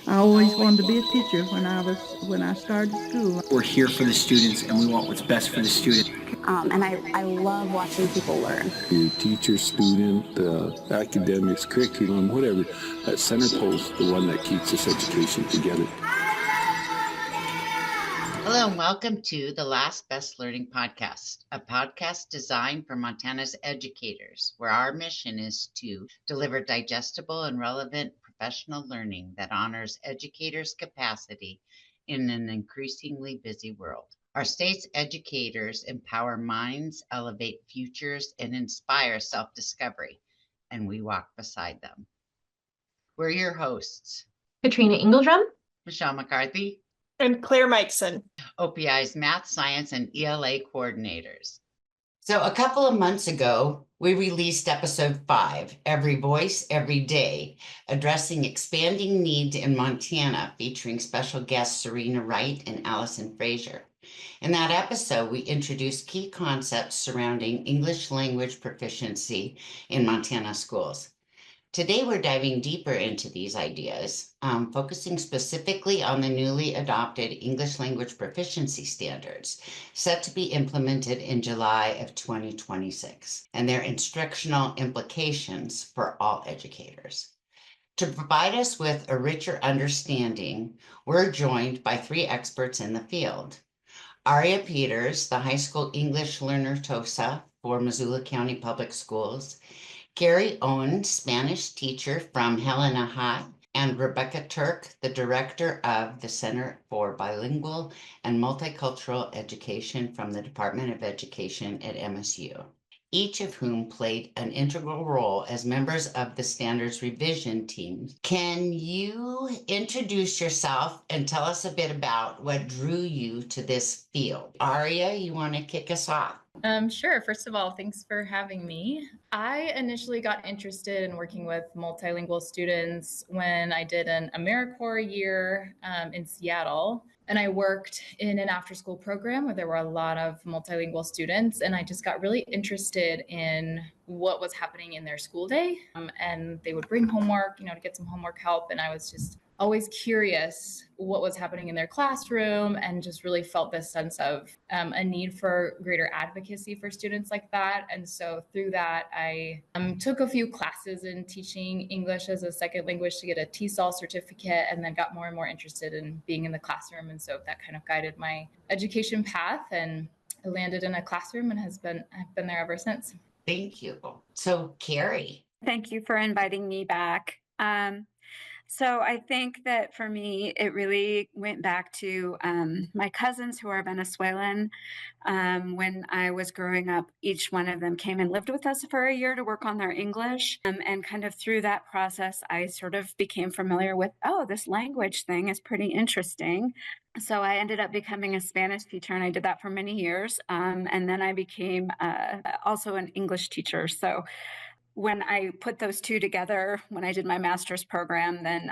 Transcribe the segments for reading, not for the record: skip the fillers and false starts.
I always wanted to be a teacher when I started school. We're here for the students, and we want what's best for the student. And I love watching people learn. Your teacher, student, academics, curriculum, whatever, that center post, the one that keeps this education together. Hello and welcome to the Last Best Learning Podcast, a podcast designed for Montana's educators, where our mission is to deliver digestible and relevant professional learning that honors educators' capacity in an increasingly busy world. Our state's educators empower minds, elevate futures, and inspire self-discovery, and we walk beside them. We're your hosts, Katrina Engeldrum, Michelle McCarthy, and Claire Mikeson, OPI's math, science, and ELA coordinators. So a couple of months ago, we released episode 5, Every Voice, Every Day, addressing expanding needs in Montana, featuring special guests Serena Wright and Allison Frazier. In that episode, we introduced key concepts surrounding English language proficiency in Montana schools. Today, we're diving deeper into these ideas, focusing specifically on the newly adopted English language proficiency standards set to be implemented in July of 2026 and their instructional implications for all educators. To provide us with a richer understanding, we're joined by 3 experts in the field. Aria Peters, the high school English learner TOSA for Missoula County Public Schools, Carrie Owen, Spanish teacher from Helena High, and Rebecca Turk, the director of the Center for Bilingual and Multicultural Education from the Department of Education at MSU, each of whom played an integral role as members of the standards revision team. Can you introduce yourself and tell us a bit about what drew you to this field? Aria, you want to kick us off? Sure. First of all, thanks for having me. I initially got interested in working with multilingual students when I did an AmeriCorps year in Seattle. And I worked in an after-school program where there were a lot of multilingual students. And I just got really interested in what was happening in their school day. And they would bring homework, to get some homework help. And I was just always curious what was happening in their classroom, and just really felt this sense of a need for greater advocacy for students like that. And so through that, I took a few classes in teaching English as a second language to get a TESOL certificate, and then got more and more interested in being in the classroom. And so that kind of guided my education path, and I landed in a classroom and I've been there ever since. Thank you. So Carrie. Thank you for inviting me back. So I think that for me, it really went back to my cousins who are Venezuelan. When I was growing up, each one of them came and lived with us for a year to work on their English. And kind of through that process, I sort of became familiar with, this language thing is pretty interesting. So I ended up becoming a Spanish teacher, and I did that for many years. And then I became also an English teacher. So when I put those two together, when I did my master's program, then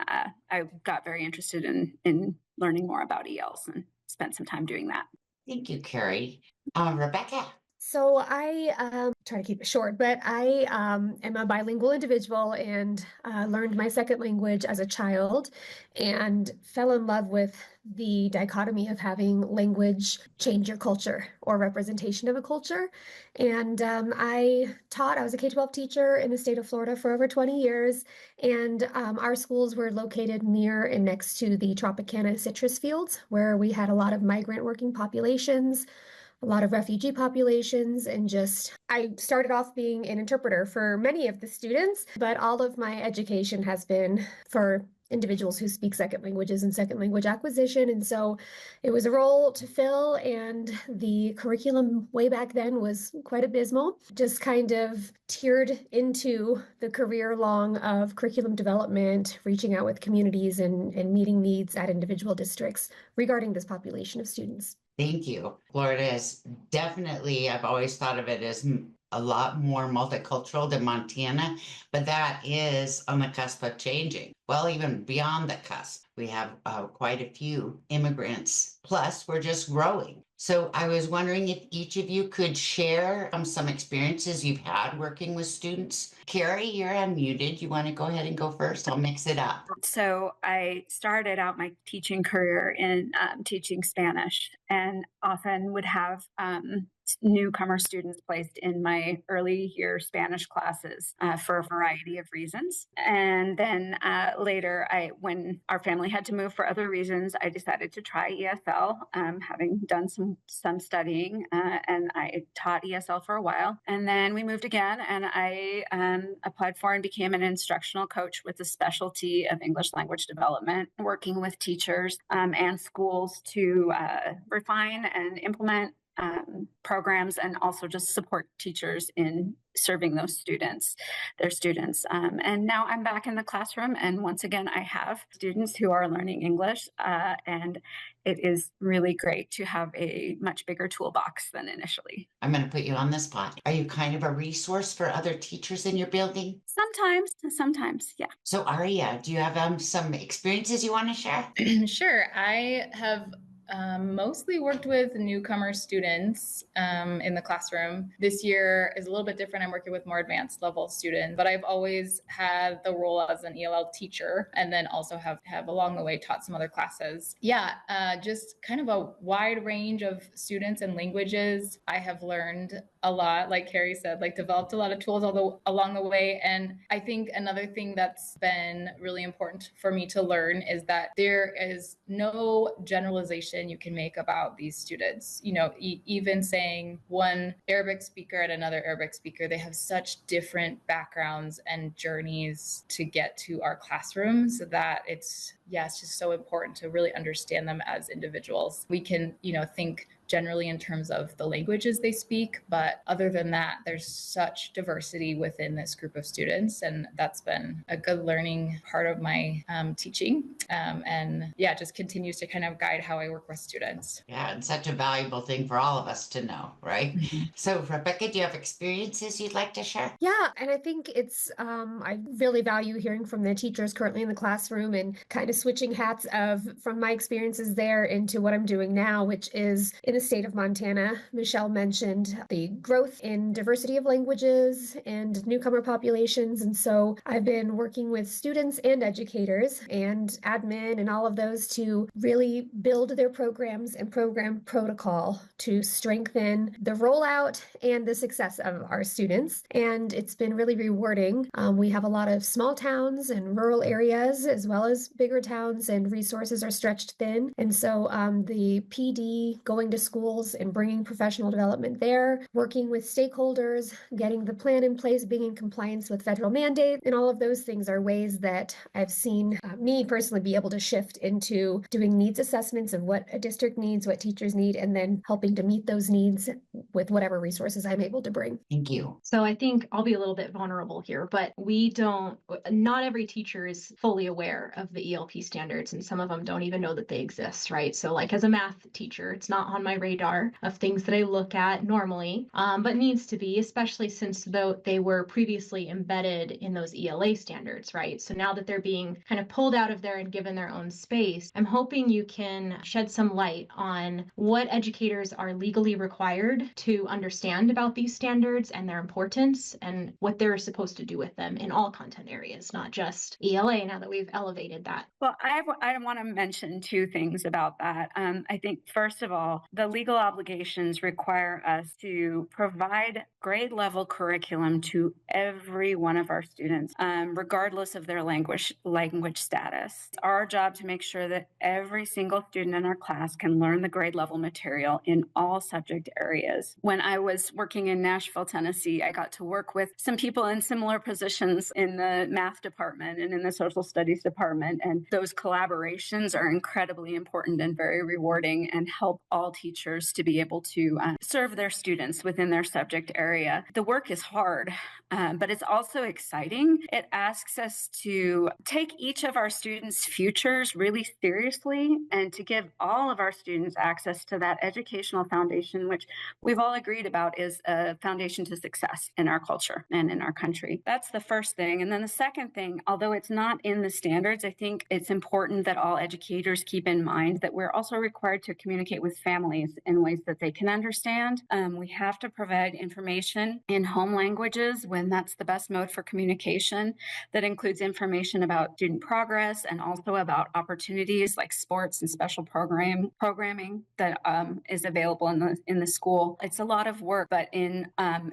I got very interested in learning more about ELs and spent some time doing that. Thank you, Carrie. Rebecca. So I try to keep it short, but I am a bilingual individual and learned my second language as a child and fell in love with the dichotomy of having language change your culture or representation of a culture. And I was a K-12 teacher in the state of Florida for over 20 years. And our schools were located near and next to the Tropicana citrus fields, where we had a lot of migrant working populations, a lot of refugee populations, and I started off being an interpreter for many of the students, but all of my education has been for individuals who speak second languages and second language acquisition. And so it was a role to fill, and the curriculum way back then was quite abysmal, just kind of tiered into the career long of curriculum development, reaching out with communities and meeting needs at individual districts regarding this population of students. Thank you. Florida is definitely, I've always thought of it as a lot more multicultural than Montana, but that is on the cusp of changing. Well, even beyond the cusp, we have quite a few immigrants. Plus, we're just growing. So I was wondering if each of you could share some experiences you've had working with students. Carrie, you're unmuted. You want to go ahead and go first? I'll mix it up. So I started out my teaching career in teaching Spanish, and often would have newcomer students placed in my early year Spanish classes for a variety of reasons. And then later, when our family had to move for other reasons, I decided to try ESL, having done some studying, and I taught ESL for a while. And then we moved again, and I applied for and became an instructional coach with a specialty of English language development, working with teachers and schools to refine and implement programs, and also just support teachers in serving their students. And now I'm back in the classroom, and once again, I have students who are learning English, and it is really great to have a much bigger toolbox than initially. I'm going to put you on the spot. Are you kind of a resource for other teachers in your building? Sometimes, yeah. So Aria, do you have some experiences you want to share? Sure. I have mostly worked with newcomer students in the classroom. This year is a little bit different. I'm working with more advanced level students, but I've always had the role as an ELL teacher, and then also have along the way taught some other classes. Yeah, just kind of a wide range of students and languages. I have learned a lot, like Carrie said, like developed a lot of tools along the way. And I think another thing that's been really important for me to learn is that there is no generalization you can make about these students. You know, even saying one Arabic speaker and another Arabic speaker, they have such different backgrounds and journeys to get to our classrooms that it's just so important to really understand them as individuals. We can, think generally in terms of the languages they speak, but other than that, there's such diversity within this group of students, and that's been a good learning part of my teaching, and just continues to kind of guide how I work with students. Yeah, and such a valuable thing for all of us to know, right? Mm-hmm. So Rebecca, do you have experiences you'd like to share? Yeah, and I think it's, I really value hearing from the teachers currently in the classroom and kind of switching hats from my experiences there into what I'm doing now, which is in the state of Montana. Michelle mentioned the growth in diversity of languages and newcomer populations. And so I've been working with students and educators and admin and all of those to really build their programs and program protocol to strengthen the rollout and the success of our students. And it's been really rewarding. We have a lot of small towns and rural areas, as well as bigger towns, and resources are stretched thin. And so the PD going to schools and bringing professional development there, working with stakeholders, getting the plan in place, being in compliance with federal mandate, and all of those things are ways that I've seen me personally be able to shift into doing needs assessments of what a district needs, what teachers need, and then helping to meet those needs with whatever resources I'm able to bring. Thank you. So I think I'll be a little bit vulnerable here, but not every teacher is fully aware of the ELP standards, and some of them don't even know that they exist, right? So like as a math teacher, it's not on my radar of things that I look at normally, but needs to be, especially since though they were previously embedded in those ELA standards, right? So now that they're being kind of pulled out of there and given their own space, I'm hoping you can shed some light on what educators are legally required to understand about these standards and their importance, and what they're supposed to do with them in all content areas, not just ELA, now that we've elevated that. Well, I want to mention two things about that. I think, first of all, the legal obligations require us to provide grade level curriculum to every one of our students, regardless of their language status. It's our job to make sure that every single student in our class can learn the grade level material in all subject areas. When I was working in Nashville, Tennessee, I got to work with some people in similar positions in the math department and in the social studies department. And those collaborations are incredibly important and very rewarding, and help all teachers to be able to serve their students within their subject area. The work is hard, but it's also exciting. It asks us to take each of our students' futures really seriously, and to give all of our students access to that educational foundation, which we've all agreed about is a foundation to success in our culture and in our country. That's the first thing. And then the second thing, although it's not in the standards, I think it's important that all educators keep in mind that we're also required to communicate with families in ways that they can understand. We have to provide information in home languages when that's the best mode for communication. That includes information about student progress and also about opportunities like sports and special programming that is available in the school. It's a lot of work, but in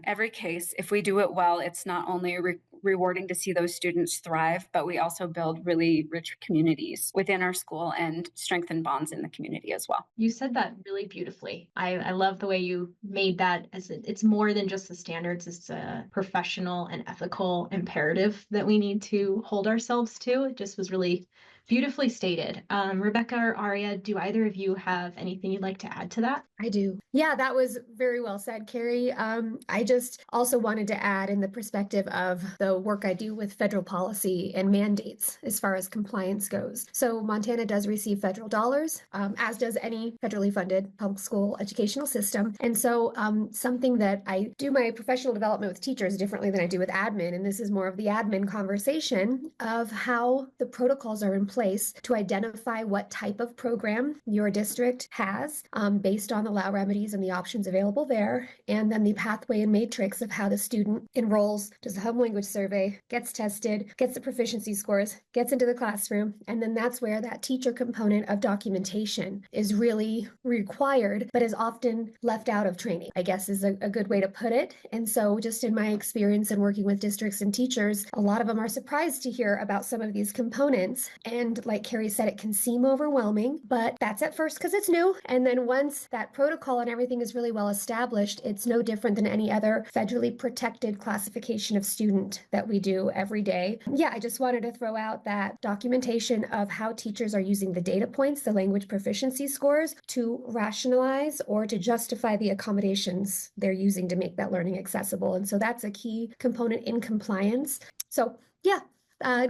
every case, if we do it well, it's not only rewarding to see those students thrive, but we also build really rich communities within our school and strengthen bonds in the community as well. You said that really beautifully. I love the way you made that as it's more than just the standards. It's a professional and ethical imperative that we need to hold ourselves to. It just was really beautifully stated. Rebecca or Aria, do either of you have anything you'd like to add to that? I do. Yeah, that was very well said, Carrie. I just also wanted to add in the perspective of the work I do with federal policy and mandates as far as compliance goes. So Montana does receive federal dollars, as does any federally funded public school educational system. And so something that I do my professional development with teachers differently than I do with admin, and this is more of the admin conversation of how the protocols are in place to identify what type of program your district has based on the allow remedies and the options available there, and then the pathway and matrix of how the student enrolls, does the home language survey, gets tested, gets the proficiency scores, gets into the classroom, and then that's where that teacher component of documentation is really required, but is often left out of training, I guess is a good way to put it. And so just in my experience in working with districts and teachers, a lot of them are surprised to hear about some of these components. And like Carrie said, it can seem overwhelming, but that's at first because it's new. And then once that protocol and everything is really well established, it's no different than any other federally protected classification of student that we do every day. Yeah, I just wanted to throw out that documentation of how teachers are using the data points, the language proficiency scores, to rationalize or to justify the accommodations they're using to make that learning accessible. And so that's a key component in compliance. So yeah,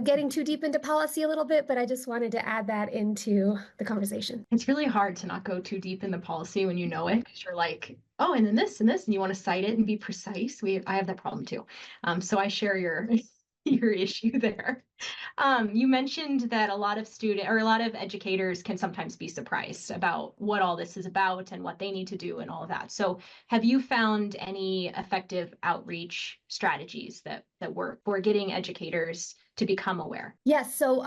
getting too deep into policy a little bit, but I just wanted to add that into the conversation. It's really hard to not go too deep in the policy when you know it, because you're like, oh, and then this and this, and you want to cite it and be precise. I have that problem too. So I share your issue there. You mentioned that a lot of educators can sometimes be surprised about what all this is about and what they need to do and all of that. So have you found any effective outreach strategies that work for getting educators to become aware? Yes. So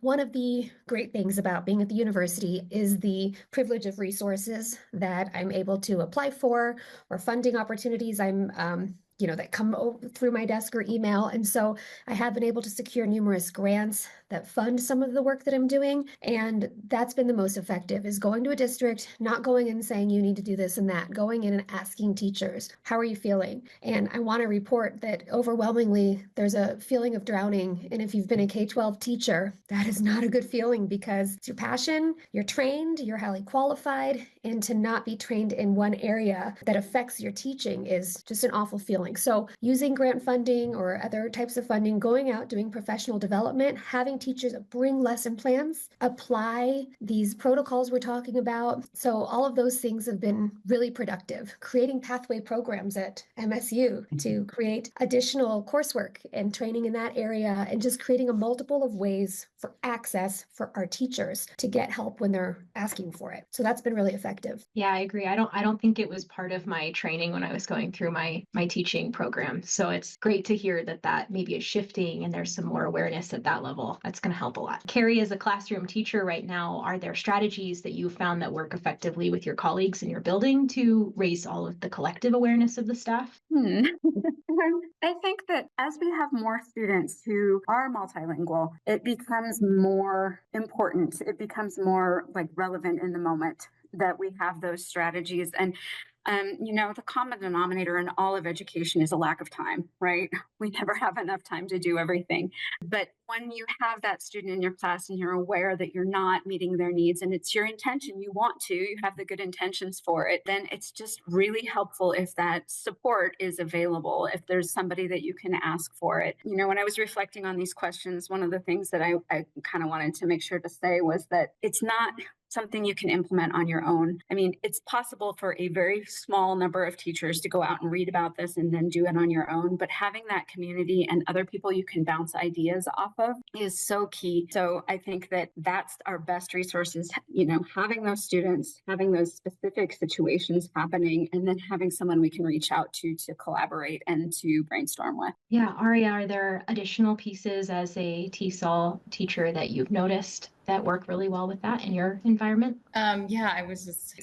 one of the great things about being at the university is the privilege of resources that I'm able to apply for, or funding opportunities that come through my desk or email. And so I have been able to secure numerous grants that fund some of the work that I'm doing. And that's been the most effective, is going to a district, not going in and saying you need to do this and that, going in and asking teachers, how are you feeling? And I want to report that overwhelmingly there's a feeling of drowning. And if you've been a K-12 teacher, that is not a good feeling, because it's your passion, you're trained, you're highly qualified, and to not be trained in one area that affects your teaching is just an awful feeling. So using grant funding or other types of funding, going out, doing professional development, having teachers bring lesson plans, apply these protocols we're talking about. So all of those things have been really productive. Creating pathway programs at MSU to create additional coursework and training in that area, and just creating a multiple of ways for access for our teachers to get help when they're asking for it. So that's been really effective. Yeah, I agree. I don't think it was part of my training when I was going through my teaching program. So it's great to hear that maybe is shifting and there's some more awareness at that level. That's going to help a lot. Carrie, as a classroom teacher right now, are there strategies that you found that work effectively with your colleagues in your building to raise all of the collective awareness of the staff? I think that as we have more students who are multilingual, it becomes more important. It becomes more relevant in the moment that we have those strategies. And the common denominator in all of education is a lack of time, right? We never have enough time to do everything. But when you have that student in your class and you're aware that you're not meeting their needs and it's your intention, you have the good intentions for it, then it's just really helpful if that support is available, if there's somebody that you can ask for it. When I was reflecting on these questions, one of the things that I kind of wanted to make sure to say was that it's not something you can implement on your own. I mean, it's possible for a very small number of teachers to go out and read about this and then do it on your own, but having that community and other people you can bounce ideas off of is so key. So I think that that's our best resources, having those students, having those specific situations happening, and then having someone we can reach out to collaborate and to brainstorm with. Yeah, Aria, are there additional pieces as a TESOL teacher that you've noticed that work really well with that in your environment? Yeah, I was just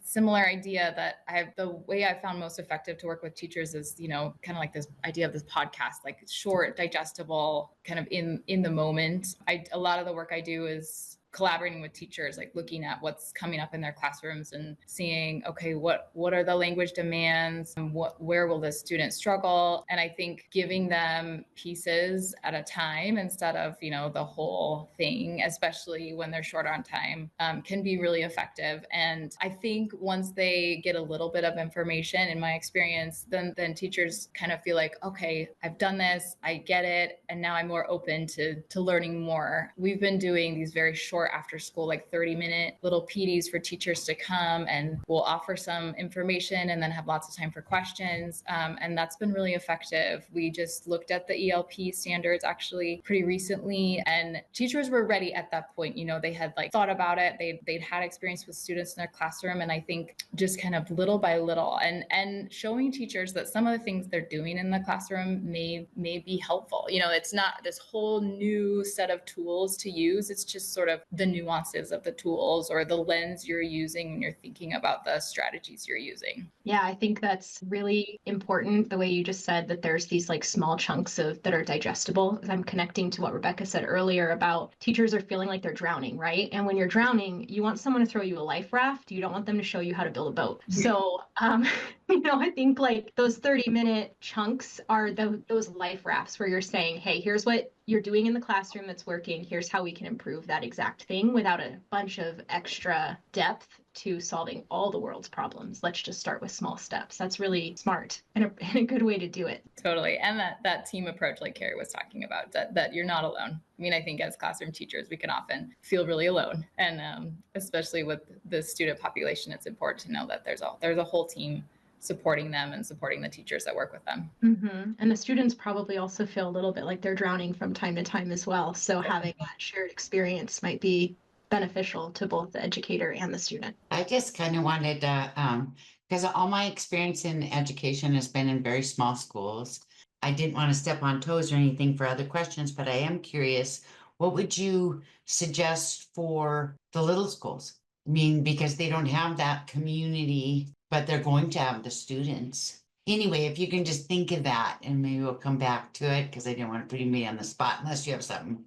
similar idea that the way I found most effective to work with teachers is, kind of like this idea of this podcast, like short, digestible, kind of in the moment. A lot of the work I do is collaborating with teachers, like looking at what's coming up in their classrooms and seeing, okay, what are the language demands and where will the student struggle? And I think giving them pieces at a time instead of, the whole thing, especially when they're short on time, can be really effective. And I think once they get a little bit of information, in my experience, then teachers kind of feel like, okay, I've done this, I get it, and now I'm more open to learning more. We've been doing these very short after school, like 30-minute little PDs for teachers to come, and we'll offer some information and then have lots of time for questions. And that's been really effective. We just looked at the ELP standards actually pretty recently, and teachers were ready at that point. They had thought about it. They'd had experience with students in their classroom. And I think just kind of little by little and showing teachers that some of the things they're doing in the classroom may be helpful. It's not this whole new set of tools to use. It's just sort of the nuances of the tools or the lens you're using when you're thinking about the strategies you're using. Yeah, I think that's really important, the way you just said that there's these small chunks that are digestible. I'm connecting to what Rebecca said earlier about teachers are feeling like they're drowning, right? And when you're drowning, you want someone to throw you a life raft. You don't want them to show you how to build a boat. So, I think those 30-minute chunks are those life rafts where you're saying, hey, here's what you're doing in the classroom that's working. Here's how we can improve that exact thing without a bunch of extra depth to solving all the world's problems. Let's just start with small steps. That's really smart and a good way to do it. Totally. And that team approach, like Carrie was talking about, that you're not alone. I mean, I think as classroom teachers, we can often feel really alone. And especially with the student population, it's important to know that there's a whole team supporting them and supporting the teachers that work with them. Mm-hmm. And the students probably also feel a little bit like they're drowning from time to time as well. So having that shared experience might be beneficial to both the educator and the student. I just kind of wanted to, because all my experience in education has been in very small schools. I didn't want to step on toes or anything for other questions, but I am curious, what would you suggest for the little schools? I mean, because they don't have that community, but they're going to have the students. Anyway, if you can just think of that, and maybe we'll come back to it, because I didn't want to put me on the spot unless you have something.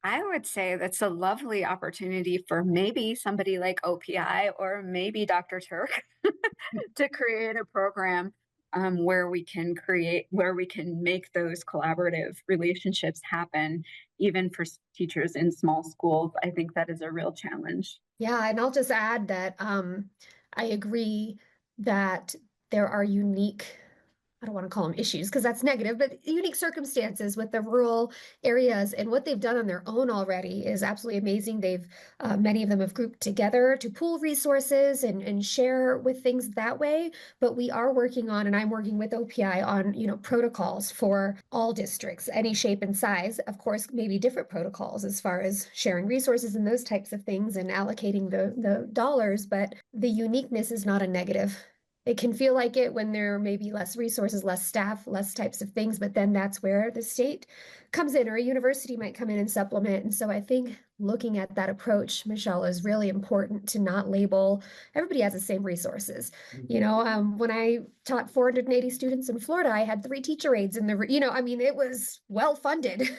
I would say that's a lovely opportunity for maybe somebody like OPI or maybe Dr. Turk to create a program where we can make those collaborative relationships happen, even for teachers in small schools. I think that is a real challenge. Yeah, and I'll just add that I agree that there are unique, I don't want to call them issues because that's negative, but unique circumstances with the rural areas, and what they've done on their own already is absolutely amazing. They've many of them have grouped together to pool resources and share with things that way. But we are working on, and I'm working with OPI on, protocols for all districts, any shape and size. Of course, maybe different protocols as far as sharing resources and those types of things and allocating the dollars, but the uniqueness is not a negative. It can feel like it when there may be less resources, less staff, less types of things, but then that's where the state comes in, or a university might come in and supplement. And so I think looking at that approach, Michelle, is really important to not label everybody has the same resources. When I taught 480 students in Florida, I had 3 teacher aides in it was well funded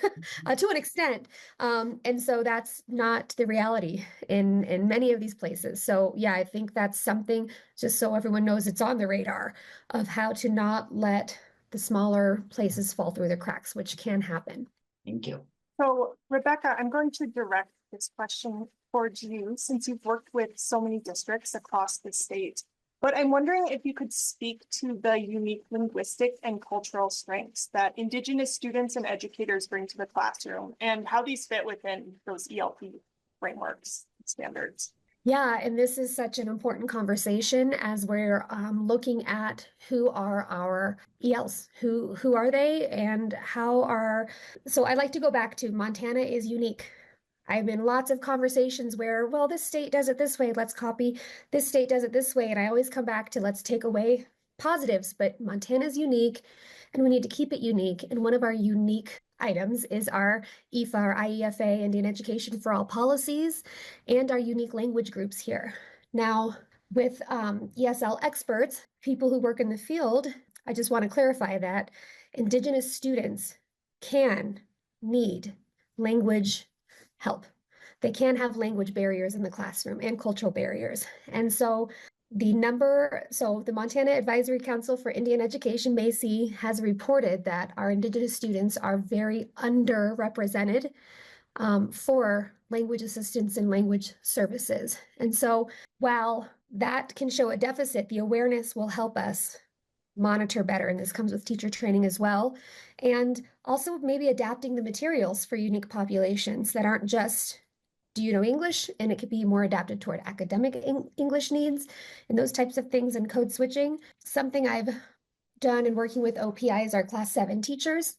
to an extent. And so that's not the reality in many of these places. So yeah, I think that's something, just so everyone knows it's on the radar, of how to not let the smaller places fall through the cracks, which can happen. Thank you. So, Rebecca, I'm going to direct this question towards you, since you've worked with so many districts across the state. But I'm wondering if you could speak to the unique linguistic and cultural strengths that Indigenous students and educators bring to the classroom, and how these fit within those ELP frameworks. standards? Yeah, and this is such an important conversation as we're looking at who are our ELs, who are they, and how are. So I like to go back to Montana is unique. I'm in lots of conversations where, well, this state does it this way, let's copy. This state does it this way, and I always come back to let's take away positives, but Montana is unique, and we need to keep it unique. And one of our unique items is our IEFA, our IEFA, Indian Education for All policies, and our unique language groups here. Now, with ESL experts, people who work in the field, I just want to clarify that Indigenous students can need language help. They can have language barriers in the classroom and cultural barriers. And so the Montana Advisory Council for Indian Education, MACI, has reported that our Indigenous students are very underrepresented for language assistance and language services. And so while that can show a deficit, the awareness will help us monitor better. And this comes with teacher training as well. And also maybe adapting the materials for unique populations that aren't just, do you know English? And it could be more adapted toward academic English needs and those types of things, and code switching. Something I've done in working with OPI is our class 7 teachers.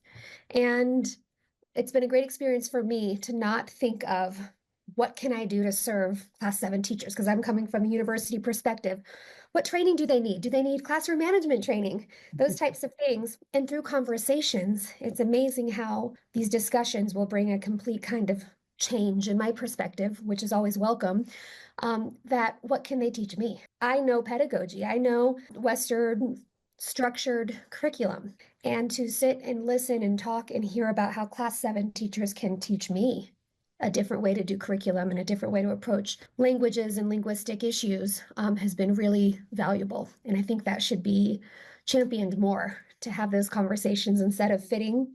And it's been a great experience for me to not think of what can I do to serve class 7 teachers, because I'm coming from a university perspective. What training do they need? Do they need classroom management training? Those types of things. And through conversations, it's amazing how these discussions will bring a complete kind of change in my perspective, which is always welcome, that what can they teach me? I know pedagogy. I know Western structured curriculum. And to sit and listen and talk and hear about how class 7 teachers can teach me a different way to do curriculum and a different way to approach languages and linguistic issues has been really valuable. And I think that should be championed more, to have those conversations instead of fitting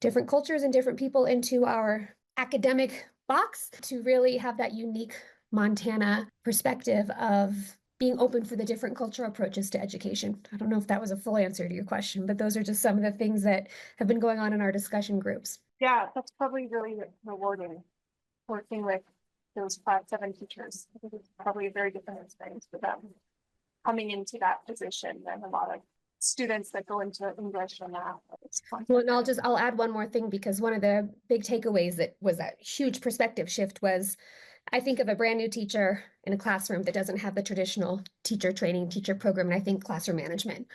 different cultures and different people into our academic box, to really have that unique Montana perspective of being open for the different cultural approaches to education. I don't know if that was a full answer to your question, but those are just some of the things that have been going on in our discussion groups. Yeah, that's probably really rewarding, working with those class 7 teachers. I think it's probably a very different experience for them coming into that position than a lot of students that go into English and math. Well, and I'll add one more thing, because one of the big takeaways that was that huge perspective shift was, I think of a brand new teacher in a classroom that doesn't have the traditional teacher training, teacher program, and I think classroom management.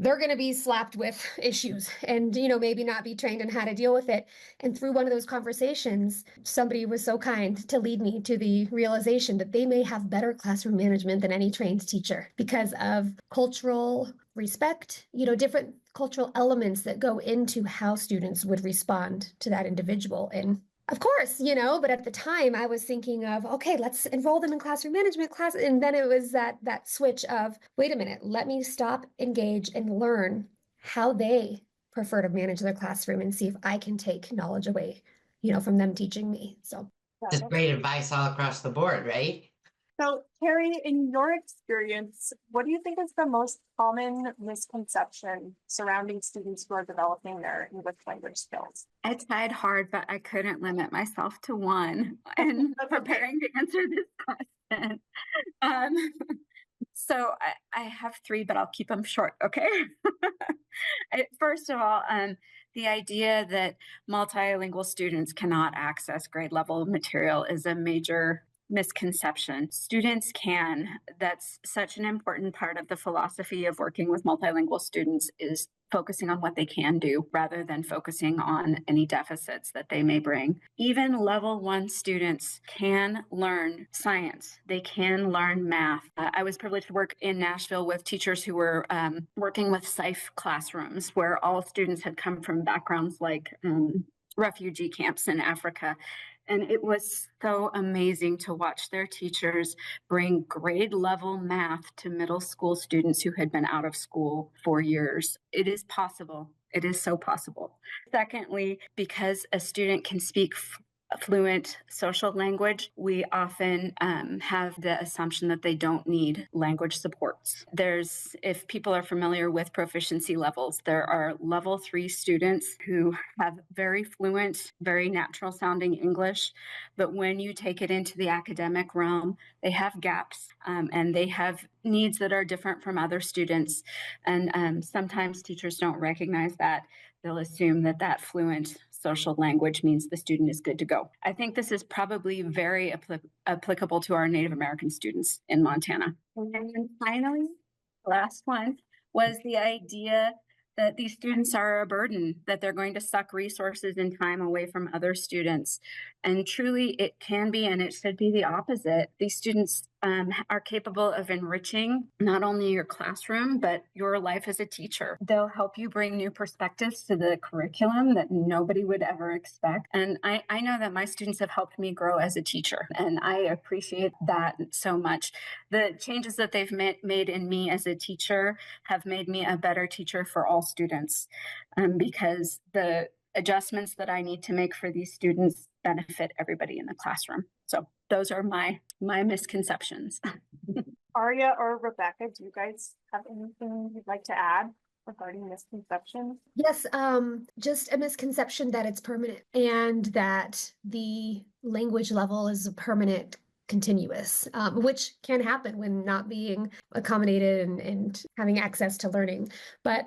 They're going to be slapped with issues and, maybe not be trained in how to deal with it. And through one of those conversations, somebody was so kind to lead me to the realization that they may have better classroom management than any trained teacher because of cultural respect, different cultural elements that go into how students would respond to that individual. And of course, but at the time I was thinking of, okay, let's enroll them in classroom management class. And then it was that switch of, wait a minute, let me stop, engage, and learn how they prefer to manage their classroom and see if I can take knowledge away, from them teaching me. So Just great advice all across the board, right? So, Carrie, in your experience, what do you think is the most common misconception surrounding students who are developing their English language skills? I tried hard, but I couldn't limit myself to one in preparing to answer this question. So I have 3, but I'll keep them short, okay? First of all, the idea that multilingual students cannot access grade level material is a major misconception. Students can. That's such an important part of the philosophy of working with multilingual students, is focusing on what they can do rather than focusing on any deficits that they may bring. Even level 1 students can learn science. They can learn math. I was privileged to work in Nashville with teachers who were working with SIFE classrooms, where all students had come from backgrounds like refugee camps in Africa. And it was so amazing to watch their teachers bring grade level math to middle school students who had been out of school for years. It is possible. It is so possible. Secondly, because a student can speak fluent social language, we often have the assumption that they don't need language supports. If people are familiar with proficiency levels, there are level 3 students who have very fluent, very natural sounding English, but when you take it into the academic realm, they have gaps and they have needs that are different from other students. And sometimes teachers don't recognize that. They'll assume that that fluent social language means the student is good to go. I think this is probably very applicable to our Native American students in Montana. And then finally, last one was the idea that these students are a burden, that they're going to suck resources and time away from other students. And truly, it can be, and it should be the opposite. These students are capable of enriching not only your classroom, but your life as a teacher. They'll help you bring new perspectives to the curriculum that nobody would ever expect. And I know that my students have helped me grow as a teacher, and I appreciate that so much. The changes that they've made in me as a teacher have made me a better teacher for all students, because the adjustments that I need to make for these students benefit everybody in the classroom. So those are my misconceptions. Aria or Rebecca, do you guys have anything you'd like to add regarding misconceptions? Yes, just a misconception that it's permanent and that the language level is a permanent continuous, which can happen when not being accommodated and having access to learning. But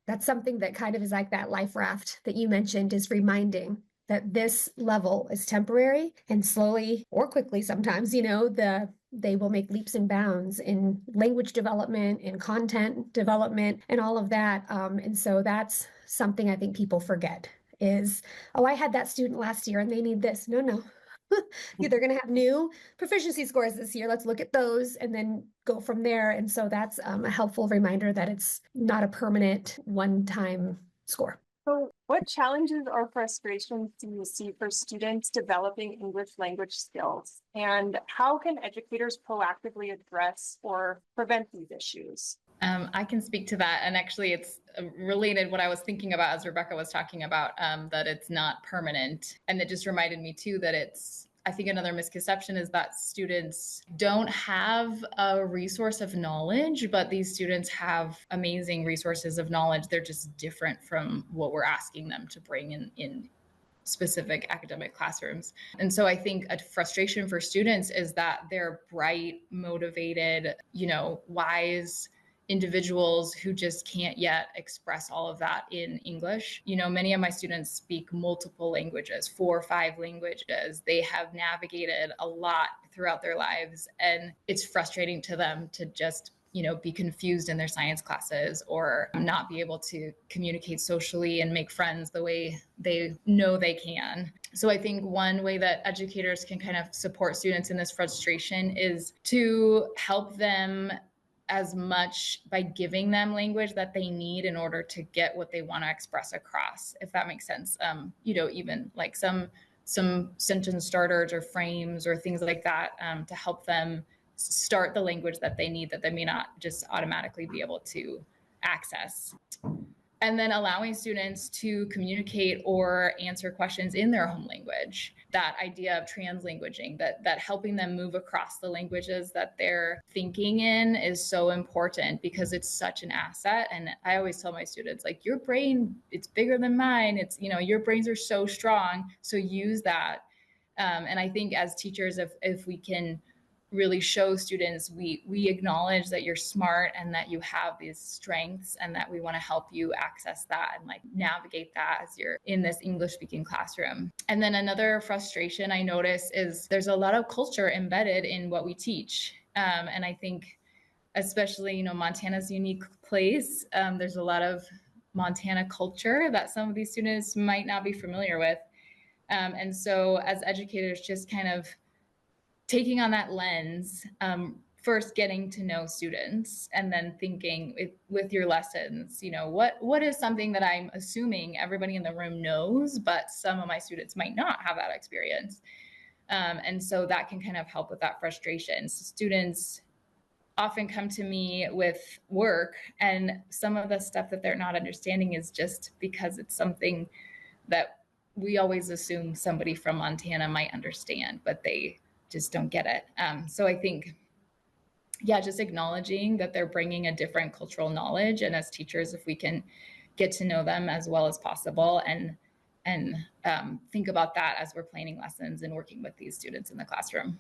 that's something that kind of is like that life raft that you mentioned, is reminding that this level is temporary, and slowly or quickly sometimes, they will make leaps and bounds in language development, in content development, and all of that. And so that's something I think people forget is, oh, I had that student last year and they need this. No. They're going to have new proficiency scores this year. Let's look at those and then go from there. And so that's a helpful reminder that it's not a permanent one-time score. So what challenges or frustrations do you see for students developing English language skills? And how can educators proactively address or prevent these issues? I can speak to that. And actually, it's related what I was thinking about as Rebecca was talking about, that it's not permanent. And it just reminded me too that I think another misconception is that students don't have a resource of knowledge, but these students have amazing resources of knowledge. They're just different from what we're asking them to bring in specific academic classrooms. And so I think a frustration for students is that they're bright, motivated, wise individuals who just can't yet express all of that in English. Many of my students speak multiple languages, 4 or 5 languages. They have navigated a lot throughout their lives, and it's frustrating to them to just be confused in their science classes or not be able to communicate socially and make friends the way they know they can. So I think one way that educators can kind of support students in this frustration is to help them as much by giving them language that they need in order to get what they want to express across, if that makes sense. Even like some sentence starters or frames or things like that, to help them start the language that they need, that they may not just automatically be able to access. And then allowing students to communicate or answer questions in their home language. That idea of translanguaging, that helping them move across the languages that they're thinking in is so important because it's such an asset. And I always tell my students, like, your brain, it's bigger than mine. It's, your brains are so strong. So use that. And I think as teachers, if we can really show students we acknowledge that you're smart and that you have these strengths and that we want to help you access that and like navigate that as you're in this English speaking classroom. And then another frustration I notice is there's a lot of culture embedded in what we teach. And I think especially, Montana's a unique place. There's a lot of Montana culture that some of these students might not be familiar with. And so as educators, just kind of taking on that lens, first getting to know students and then thinking with your lessons, what is something that I'm assuming everybody in the room knows, but some of my students might not have that experience. And so that can kind of help with that frustration. So students often come to me with work, and some of the stuff that they're not understanding is just because it's something that we always assume somebody from Montana might understand, but they just don't get it. So I think, yeah, just acknowledging that they're bringing a different cultural knowledge. And as teachers, if we can get to know them as well as possible and think about that as we're planning lessons and working with these students in the classroom.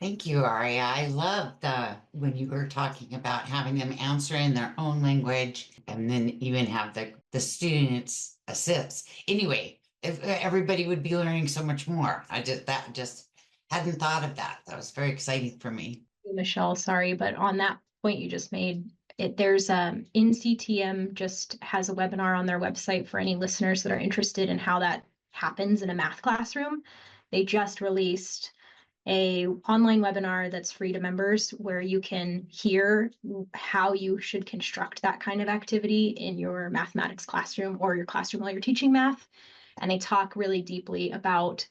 Thank you, Aria. I love when you were talking about having them answer in their own language and then even have the students assist. Anyway, if everybody would be learning so much more. I just hadn't thought of that. That was very exciting for me. Michelle, sorry, but on that point you just made, there's NCTM just has a webinar on their website for any listeners that are interested in how that happens in a math classroom. They just released a online webinar that's free to members where you can hear how you should construct that kind of activity in your mathematics classroom or your classroom while you're teaching math. And they talk really deeply about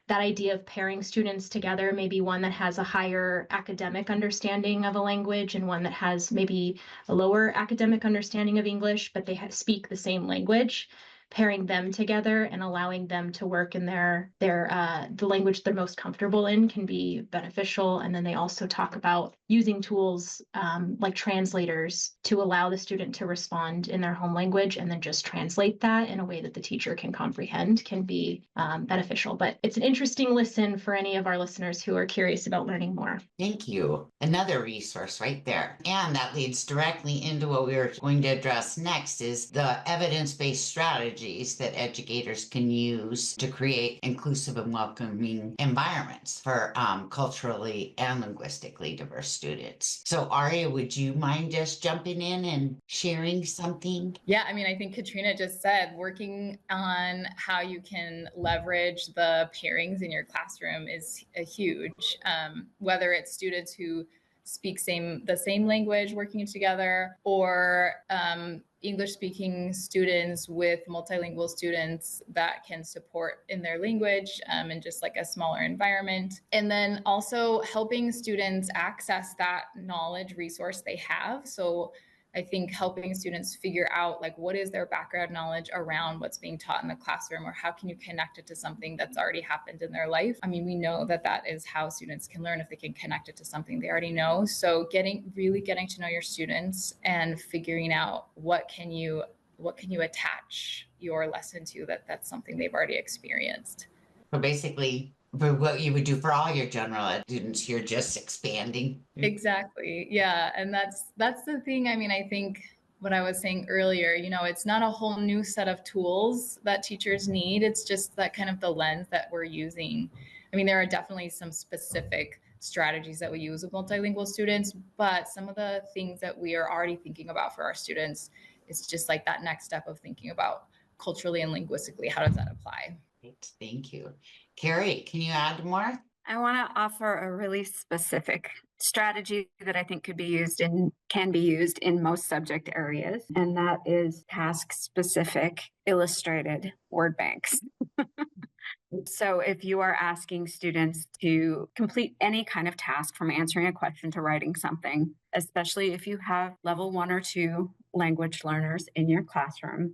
that idea of pairing students together, maybe one that has a higher academic understanding of a language and one that has maybe a lower academic understanding of English, but they speak the same language. Pairing them together and allowing them to work in the language they're most comfortable in can be beneficial. And then they also talk about using tools like translators to allow the student to respond in their home language and then just translate that in a way that the teacher can comprehend can be beneficial. But it's an interesting listen for any of our listeners who are curious about learning more. Thank you. Another resource right there. And that leads directly into what we are going to address next is the evidence-based strategies that educators can use to create inclusive and welcoming environments for culturally and linguistically diverse students. So Aria, would you mind just jumping in and sharing something? Yeah, I mean, I think Katrina just said working on how you can leverage the pairings in your classroom is a huge, whether it's students who speak the same language working together or English speaking students with multilingual students that can support in their language in just like a smaller environment. And then also helping students access that knowledge resource they have. So I think helping students figure out like what is their background knowledge around what's being taught in the classroom, or how can you connect it to something that's already happened in their life. I mean, we know that is how students can learn, if they can connect it to something they already know. So really getting to know your students and figuring out what can you attach your lesson to that's something they've already experienced. So basically, for what you would do for all your general ed students, you're just expanding. Exactly. Yeah. And that's the thing. I mean, I think what I was saying earlier, it's not a whole new set of tools that teachers need. It's just that kind of the lens that we're using. I mean, there are definitely some specific strategies that we use with multilingual students, but some of the things that we are already thinking about for our students, it's just like that next step of thinking about culturally and linguistically, how does that apply? Great. Thank you. Carrie, can you add more? I want to offer a really specific strategy that I think can be used in most subject areas, and that is task-specific illustrated word banks. So if you are asking students to complete any kind of task, from answering a question to writing something, especially if you have level 1 or 2 language learners in your classroom,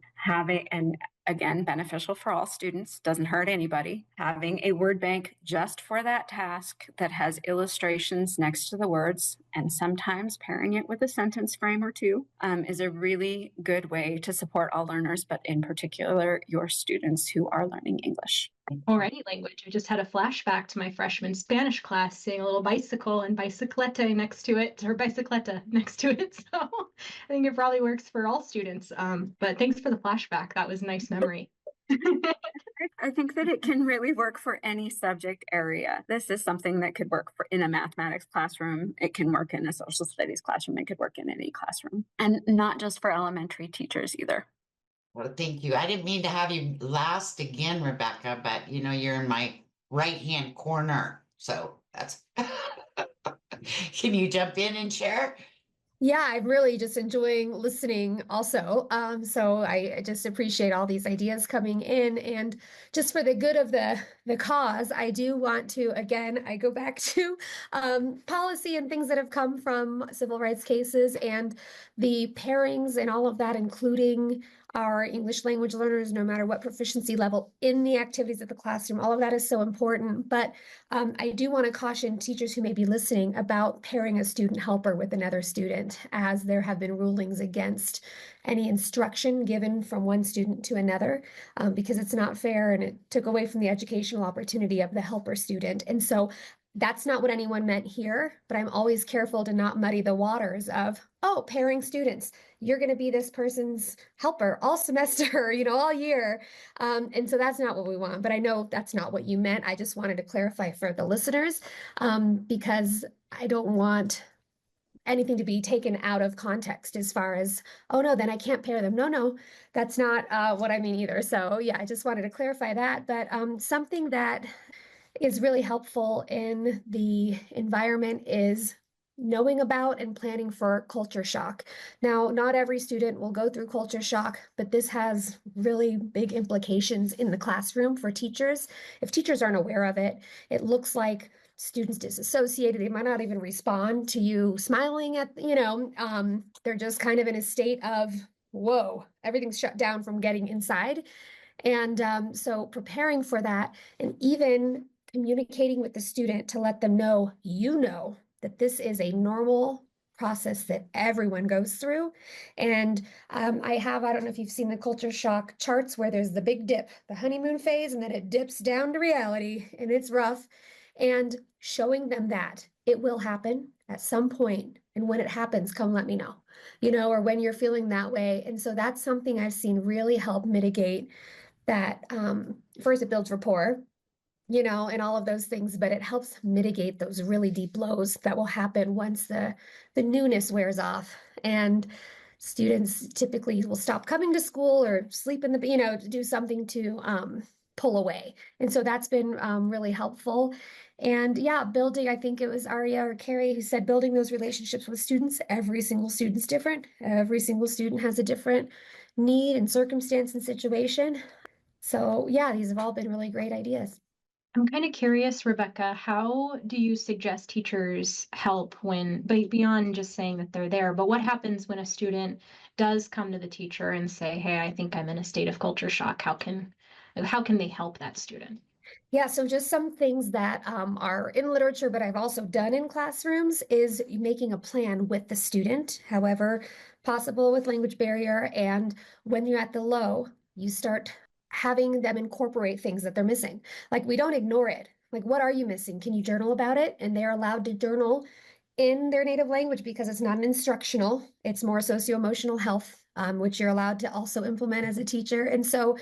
again, beneficial for all students, doesn't hurt anybody. Having a word bank just for that task that has illustrations next to the words, and sometimes pairing it with a sentence frame or two, is a really good way to support all learners, but in particular, your students who are learning English. Or any language. I just had a flashback to my freshman Spanish class seeing a little bicycle and bicicleta next to it, or bicicleta next to it. So I think it probably works for all students. But thanks for the flashback. That was a nice memory. I think that it can really work for any subject area. This is something that could work in a mathematics classroom. It can work in a social studies classroom. It could work in any classroom, and not just for elementary teachers either. Well, thank you. I didn't mean to have you last again, Rebecca, but you're in my right-hand corner. So that's, can you jump in and share? Yeah, I'm really just enjoying listening also. So I just appreciate all these ideas coming in, and just for the good of the the cause, I do want to, again, I go back to policy and things that have come from civil rights cases and the pairings and all of that, including our English language learners, no matter what proficiency level in the activities of the classroom. All of that is so important. But I do want to caution teachers who may be listening about pairing a student helper with another student, as there have been rulings against any instruction given from one student to another, because it's not fair and it took away from the educational opportunity of the helper student. And so that's not what anyone meant here, but I'm always careful to not muddy the waters of, oh, pairing students, you're going to be this person's helper all semester, all year. And so that's not what we want, but I know that's not what you meant. I just wanted to clarify for the listeners, because I don't want anything to be taken out of context as far as, oh no, then I can't pair them. No, that's not what I mean either. So yeah, I just wanted to clarify that. But something that is really helpful in the environment is knowing about and planning for culture shock. Now, not every student will go through culture shock, but this has really big implications in the classroom for teachers. If teachers aren't aware of it, it looks like students disassociated. They might not even respond to you smiling at, they're just kind of in a state of, whoa, everything's shut down from getting inside. And so preparing for that and even communicating with the student to let them know, that this is a normal process that everyone goes through. And I don't know if you've seen the culture shock charts where there's the big dip, the honeymoon phase, and then it dips down to reality and it's rough. And showing them that it will happen at some point. And when it happens, come let me know, or when you're feeling that way. And so that's something I've seen really help mitigate that. First, it builds rapport, and all of those things, but it helps mitigate those really deep lows that will happen once the newness wears off. And students typically will stop coming to school or sleep in the, do something to pull away. And so that's been really helpful. And yeah, building, I think it was Aria or Carrie who said, building those relationships with students. Every single student's different. Every single student has a different need and circumstance and situation. So yeah, these have all been really great ideas. I'm kind of curious, Rebecca, how do you suggest teachers help when, beyond just saying that they're there, but what happens when a student does come to the teacher and say, hey, I think I'm in a state of culture shock. How can they help that student? Yeah, so just some things that are in literature, but I've also done in classrooms is making a plan with the student, however possible with language barrier. And when you're at the low, you start having them incorporate things that they're missing. Like, we don't ignore it. Like, what are you missing? Can you journal about it? And they're allowed to journal in their native language because it's not an instructional, it's more socio-emotional health, which you're allowed to also implement as a teacher. And so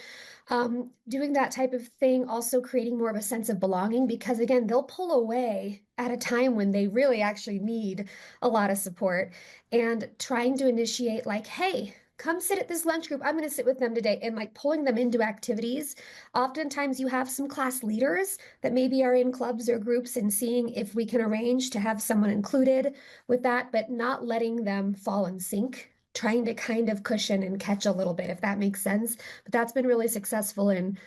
doing that type of thing, also creating more of a sense of belonging, because again, they'll pull away at a time when they really actually need a lot of support, and trying to initiate like, hey, come sit at this lunch group. I'm going to sit with them today, and like pulling them into activities. Oftentimes you have some class leaders that maybe are in clubs or groups, and seeing if we can arrange to have someone included with that, but not letting them fall in sync, trying to kind of cushion and catch a little bit, if that makes sense. But that's been really successful in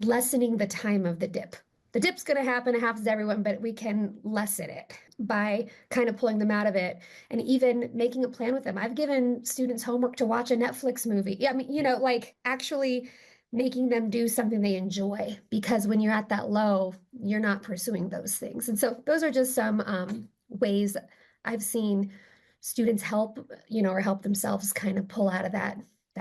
lessening the time of the dip. The dip's going to happen, it happens to everyone, but we can lessen it by kind of pulling them out of it and even making a plan with them. I've given students homework to watch a Netflix movie. Yeah, I mean, like actually making them do something they enjoy, because when you're at that low, you're not pursuing those things. And so those are just some ways I've seen students help, or help themselves kind of pull out of that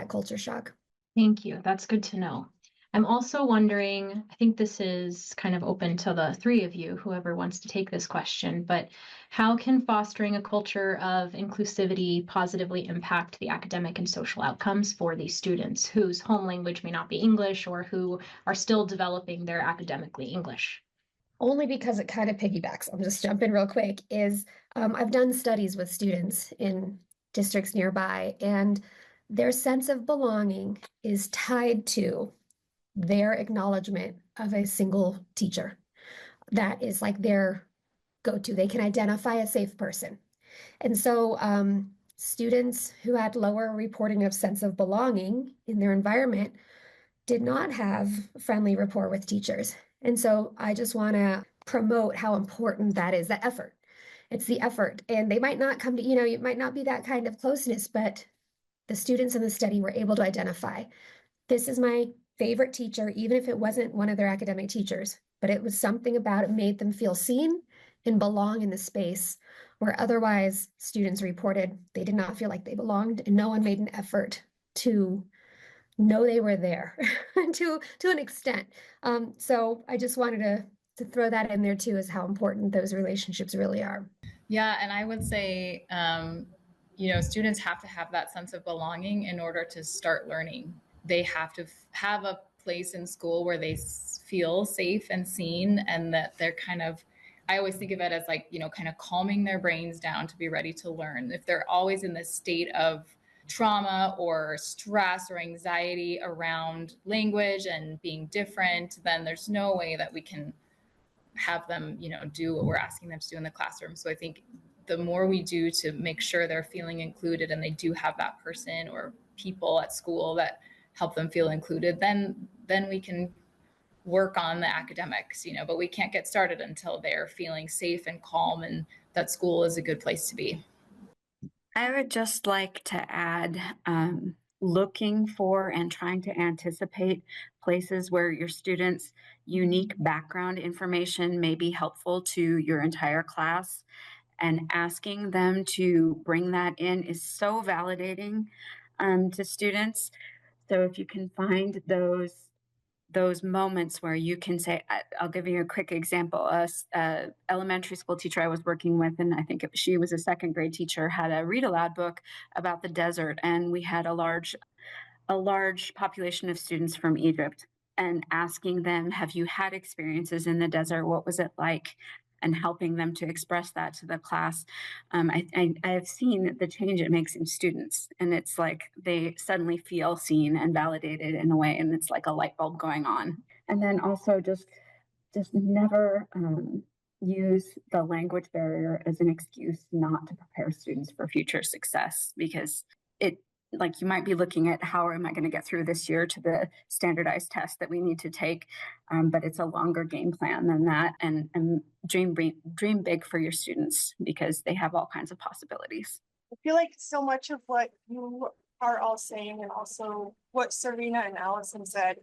culture shock. Thank you. That's good to know. I'm also wondering, I think this is kind of open to the three of you, whoever wants to take this question, but how can fostering a culture of inclusivity positively impact the academic and social outcomes for these students whose home language may not be English or who are still developing their academically English? Only because it kind of piggybacks, I'll just jump in real quick, is I've done studies with students in districts nearby, and their sense of belonging is tied to their acknowledgement of a single teacher. That is like their go-to. They can identify a safe person. And so students who had lower reporting of sense of belonging in their environment did not have friendly rapport with teachers. And so I just want to promote how important that is, that effort. It's the effort. And they might not come to, it might not be that kind of closeness, but the students in the study were able to identify, this is my favorite teacher, even if it wasn't one of their academic teachers, but it was something about it made them feel seen and belong in the space where otherwise students reported they did not feel like they belonged and no one made an effort to know they were there to an extent. So I just wanted to throw that in there too, is how important those relationships really are. Yeah, and I would say, students have to have that sense of belonging in order to start learning. They have to have a place in school where they feel safe and seen, and that they're I always think of it as like, kind of calming their brains down to be ready to learn. If they're always in this state of trauma or stress or anxiety around language and being different, then there's no way that we can have them, do what we're asking them to do in the classroom. So I think the more we do to make sure they're feeling included and they do have that person or people at school that help them feel included, then we can work on the academics, but we can't get started until they're feeling safe and calm and that school is a good place to be. I would just like to add, looking for and trying to anticipate places where your students' unique background information may be helpful to your entire class, and asking them to bring that in is so validating to students. So if you can find those moments where you can say, I'll give you a quick example. A elementary school teacher I was working with, and I think she was a second grade teacher, had a read aloud book about the desert, and we had a large population of students from Egypt, and asking them, have you had experiences in the desert? What was it like? And helping them to express that to the class. I have seen the change it makes in students, and it's like they suddenly feel seen and validated in a way, and it's like a light bulb going on. And then also just never use the language barrier as an excuse not to prepare students for future success, because you might be looking at how am I going to get through this year to the standardized test that we need to take, but it's a longer game plan than that, and dream big for your students because they have all kinds of possibilities. I feel like so much of what you are all saying, and also what Serena and Allison said,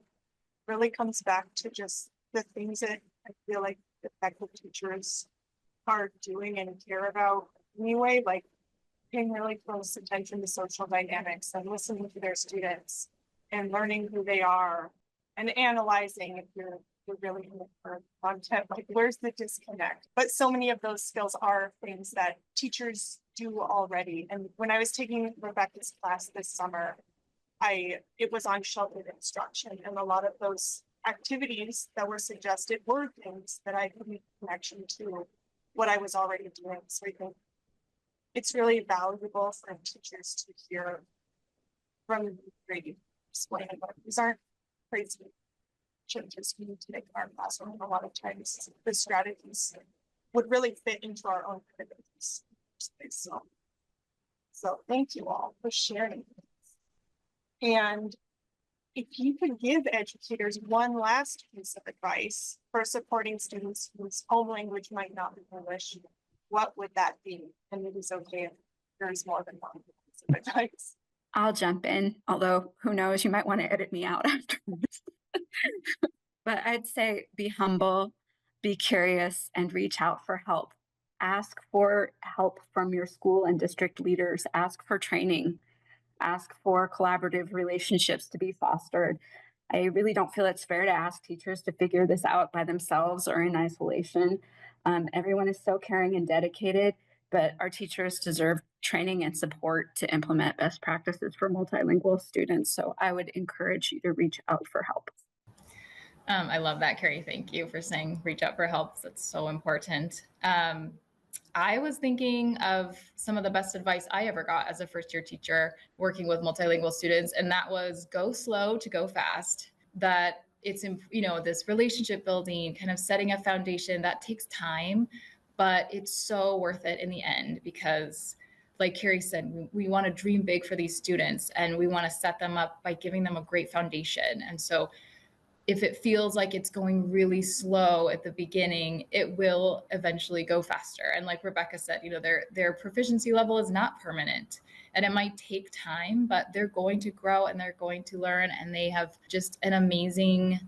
really comes back to just the things that I feel like effective teachers are doing and care about anyway, like paying really close attention to social dynamics and listening to their students and learning who they are and analyzing if you're really in for content, like where's the disconnect? But so many of those skills are things that teachers do already. And when I was taking Rebecca's class this summer, it was on sheltered instruction, and a lot of those activities that were suggested were things that I could make connection to what I was already doing. So I think it's really valuable for teachers to hear from the grade explaining what these aren't crazy changes we need to make in our classroom. A lot of times the strategies would really fit into our own communities. So thank you all for sharing. And if you could give educators one last piece of advice for supporting students whose home language might not be English, what would that be? And it is okay if there's more than one piece of advice. I'll jump in, although who knows, you might want to edit me out afterwards. But I'd say be humble, be curious, and reach out for help. Ask for help from your school and district leaders. Ask for training. Ask for collaborative relationships to be fostered. I really don't feel it's fair to ask teachers to figure this out by themselves or in isolation. Everyone is so caring and dedicated, but our teachers deserve training and support to implement best practices for multilingual students. So I would encourage you to reach out for help. I love that, Carrie. Thank you for saying reach out for help. That's so important. I was thinking of some of the best advice I ever got as a first-year teacher working with multilingual students, and that was go slow to go fast. That it's, this relationship building, kind of setting a foundation that takes time, but it's so worth it in the end because, like Carrie said, we want to dream big for these students and we want to set them up by giving them a great foundation. And so if it feels like it's going really slow at the beginning, it will eventually go faster. And like Rebecca said, their proficiency level is not permanent, and it might take time, but they're going to grow and they're going to learn, and they have just an amazing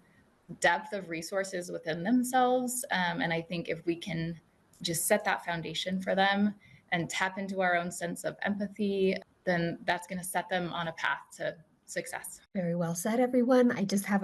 depth of resources within themselves. And I think if we can just set that foundation for them and tap into our own sense of empathy, then that's going to set them on a path to success. Very well said, everyone. I just have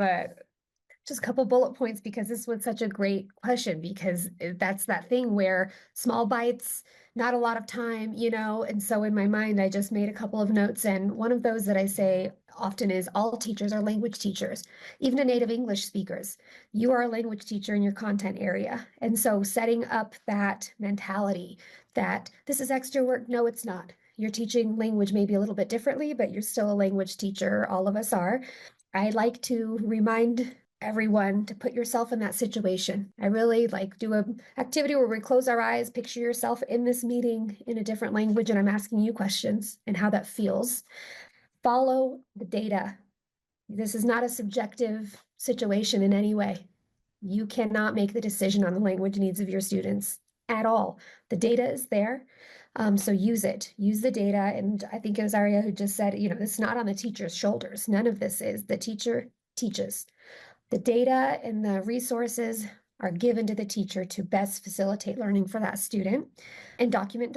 just a couple bullet points because this was such a great question, because that's that thing where small bites, not a lot of time, and so in my mind, I just made a couple of notes. And one of those that I say often is all teachers are language teachers, even to native English speakers. You are a language teacher in your content area. And so setting up that mentality that this is extra work. No, it's not. You're teaching language maybe a little bit differently, but you're still a language teacher. All of us are. I like to remind everyone to put yourself in that situation. I really do an activity where we close our eyes, picture yourself in this meeting in a different language, and I'm asking you questions and how that feels. Follow the data. This is not a subjective situation in any way. You cannot make the decision on the language needs of your students at all. The data is there. So use it, use the data. And I think it was Aria who just said, this is not on the teacher's shoulders. None of this is. The teacher teaches. The data and the resources are given to the teacher to best facilitate learning for that student. And document.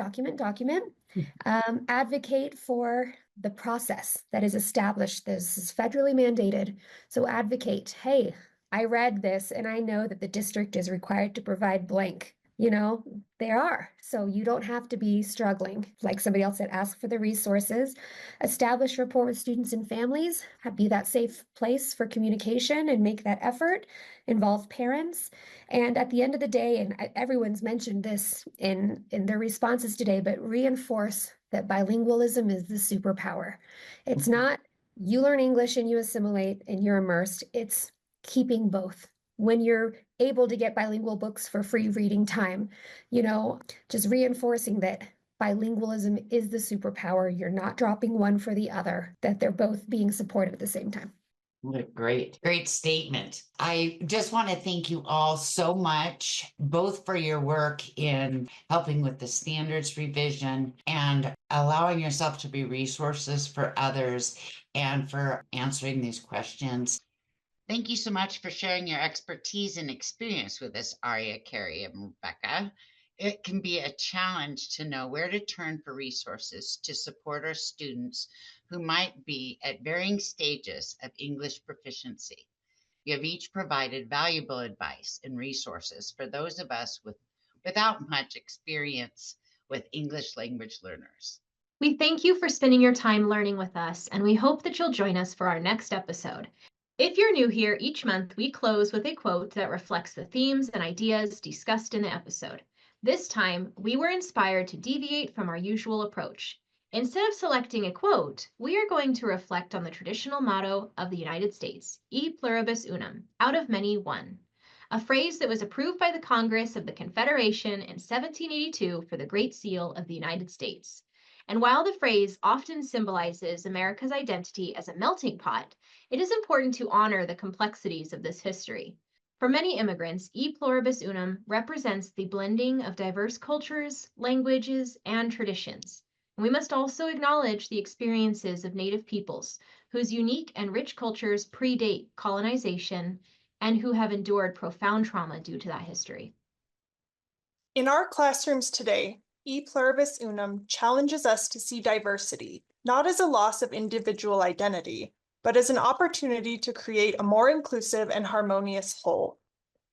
Advocate for the process that is established. This is federally mandated. So advocate, hey, I read this and I know that the district is required to provide blank. They are. So you don't have to be struggling. Like somebody else said, ask for the resources, establish rapport with students and families, be that safe place for communication and make that effort, involve parents. And at the end of the day, and everyone's mentioned this in their responses today, but reinforce that bilingualism is the superpower. It's not you learn English and you assimilate and you're immersed. It's keeping both. When you're able to get bilingual books for free reading time, just reinforcing that bilingualism is the superpower. You're not dropping one for the other, that they're both being supported at the same time. What a great statement. I just want to thank you all so much, both for your work in helping with the standards revision and allowing yourself to be resources for others and for answering these questions. Thank you so much for sharing your expertise and experience with us, Aria, Carrie, and Rebecca. It can be a challenge to know where to turn for resources to support our students who might be at varying stages of English proficiency. You have each provided valuable advice and resources for those of us without much experience with English language learners. We thank you for spending your time learning with us, and we hope that you'll join us for our next episode. If you're new here, each month we close with a quote that reflects the themes and ideas discussed in the episode. This time, we were inspired to deviate from our usual approach. Instead of selecting a quote, we are going to reflect on the traditional motto of the United States, E pluribus unum, out of many one, a phrase that was approved by the Congress of the Confederation in 1782 for the Great Seal of the United States. And while the phrase often symbolizes America's identity as a melting pot, it is important to honor the complexities of this history. For many immigrants, E pluribus unum represents the blending of diverse cultures, languages, and traditions. And we must also acknowledge the experiences of Native peoples, whose unique and rich cultures predate colonization and who have endured profound trauma due to that history. In our classrooms today, E pluribus unum challenges us to see diversity, not as a loss of individual identity, but as an opportunity to create a more inclusive and harmonious whole.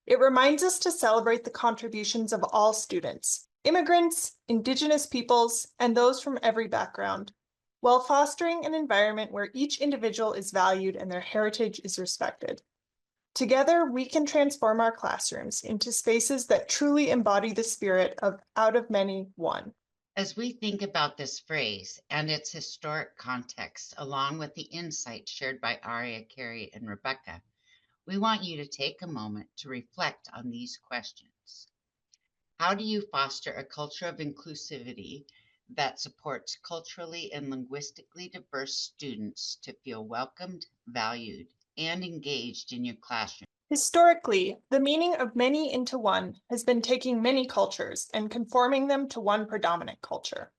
It reminds us to celebrate the contributions of all students, immigrants, Indigenous peoples, and those from every background, while fostering an environment where each individual is valued and their heritage is respected. Together, we can transform our classrooms into spaces that truly embody the spirit of out of many, one. As we think about this phrase and its historic context, along with the insights shared by Aria, Carrie, and Rebecca, we want you to take a moment to reflect on these questions. How do you foster a culture of inclusivity that supports culturally and linguistically diverse students to feel welcomed, valued, and engaged in your classroom. Historically, the meaning of many into one has been taking many cultures and conforming them to one predominant culture.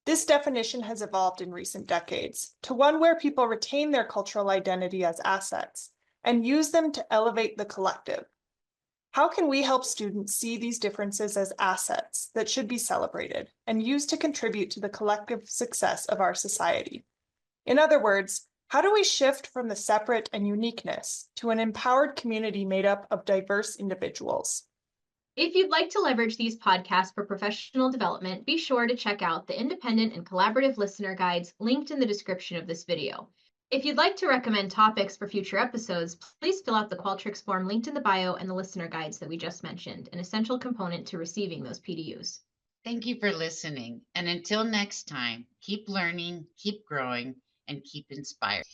This definition has evolved in recent decades to one where people retain their cultural identity as assets and use them to elevate the collective. How can we help students see these differences as assets that should be celebrated and used to contribute to the collective success of our society? In other words, how do we shift from the separate and uniqueness to an empowered community made up of diverse individuals? If you'd like to leverage these podcasts for professional development, be sure to check out the independent and collaborative listener guides linked in the description of this video. If you'd like to recommend topics for future episodes, please fill out the Qualtrics form linked in the bio and the listener guides that we just mentioned, an essential component to receiving those PDUs. Thank you for listening. And until next time, keep learning, keep growing, and keep inspired.